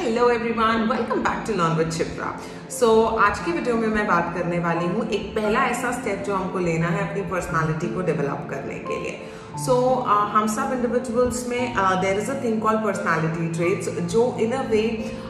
Hello everyone, welcome back to learn with Shipra. आज की video में मैं बात करने वाली हूँ एक पहला ऐसा स्टेप जो हमको लेना है अपनी पर्सनालिटी को डेवलप करने के लिए। हम सब इंडिविजुअल्स में there is a thing called personality traits जो इन अ वे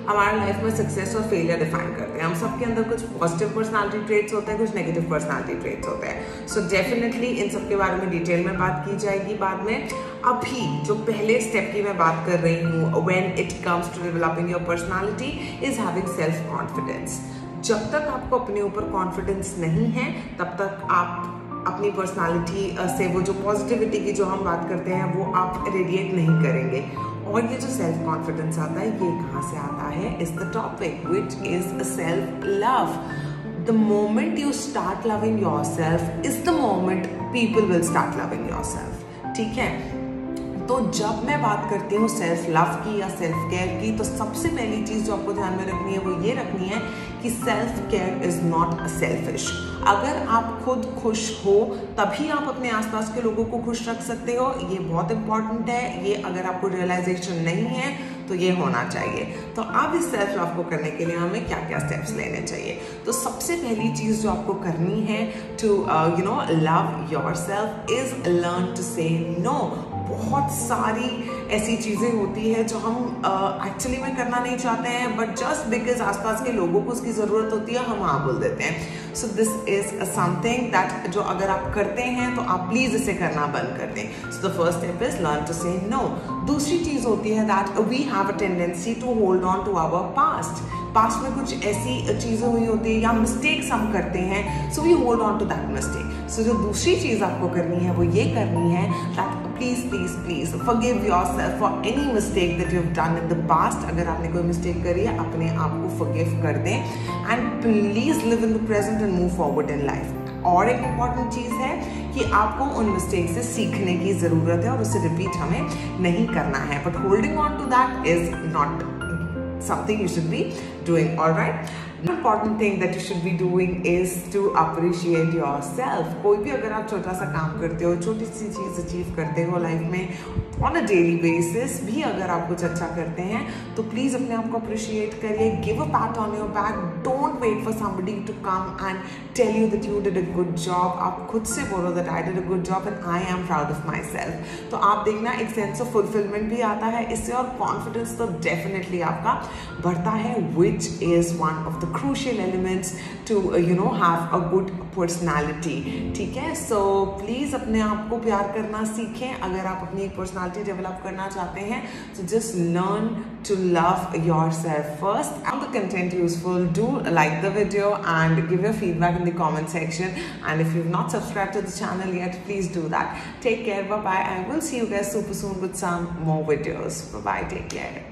हमारे लाइफ में सक्सेस और फेलियर डिफाइन करते हैं। हम सबके अंदर कुछ पॉजिटिव पर्सनालिटी ट्रेट्स होते हैं, कुछ नेगेटिव पर्सनालिटी ट्रेट्स होते हैं। सो डेफिनेटली इन सब के बारे में डिटेल में बात की जाएगी बाद में। अभी जो पहले स्टेप की मैं बात कर रही हूँ when it comes to developing your personality is having self confidence. जब तक आपको अपने ऊपर कॉन्फिडेंस नहीं है तब तक आप अपनी पर्सनालिटी से वो जो पॉजिटिविटी की जो हम बात करते हैं वो आप रेडिएट नहीं करेंगे। और ये जो सेल्फ कॉन्फिडेंस आता है ये कहाँ से आता है is the topic which is self love. The moment you start loving yourself is the moment people will start loving yourself। ठीक है, तो जब मैं बात करती हूँ सेल्फ लव की या सेल्फ केयर की तो सबसे पहली चीज जो आपको ध्यान में रखनी है वो ये रखनी है कि self care is not selfish. अगर आप खुद खुश हो तभी आप अपने आसपास के लोगों को खुश रख सकते हो। ये बहुत इंपॉर्टेंट है। ये अगर आपको रियलाइजेशन नहीं है तो ये होना चाहिए। तो अब इस सेल्फ लव को करने के लिए हमें क्या क्या स्टेप्स लेने चाहिए। तो सबसे पहली चीज जो आपको करनी है to love yourself is learn to say no. बहुत सारी ऐसी चीजें होती है जो हम एक्चुअली में करना नहीं चाहते हैं बट जस्ट बिकॉज आसपास के लोगों को उसकी जरूरत होती है हम हाँ बोल देते हैं। So this is something that जो अगर आप करते हैं तो आप प्लीज इसे करना बंद कर दें। So the first step is learn to say no. दूसरी चीज होती है that we have a tendency to hold on to our past में कुछ ऐसी चीजें हुई होती है या मिस्टेक्स हम करते हैं so we hold on to that mistake. So जो दूसरी चीज आपको करनी है वो ये करनी है that please forgive yourself for any mistake that you've done in the past। अगर आपने कोई मिस्टेक करी है अपने आप को forgive कर दें and please live in the present and move forward in life। और एक इम्पॉर्टेंट चीज है कि आपको उन मिस्टेक से सीखने की जरूरत है और उसे रिपीट हमें नहीं करना है। But holding on to that is not something you should be doing। All right, the important thing that you should be doing is to appreciate yourself। कोई भी अगर आप छोटा सा काम करते हो, छोटी सी चीज अचीव करते हो लाइफ में ऑन अ डेली बेसिस भी अगर आप कुछ अच्छा करते हैं तो प्लीज अपने आप को अप्रिशिएट करिए। Give a pat on your back. Don't wait for somebody to come and tell you that you did a good job. आप खुद से बोलो that I did a good job and I am proud of myself. तो आप देखना एक sense of fulfilment भी आता है इससे और कॉन्फिडेंस तो डेफिनेटली आपका बढ़ता है which is one of the crucial elements to have a good personality। ठीक है, सो प्लीज अपने आप को प्यार करना सीखें। अगर आप अपनी एक पर्सनालिटी डेवलप करना चाहते हैं तो just learn to love yourself first। Found the content useful, do like the video and give your feedback in the comment section, and if you've not subscribed to the channel yet please do that। Take care, bye bye, I will see you guys super soon with some more videos। Bye bye, take care।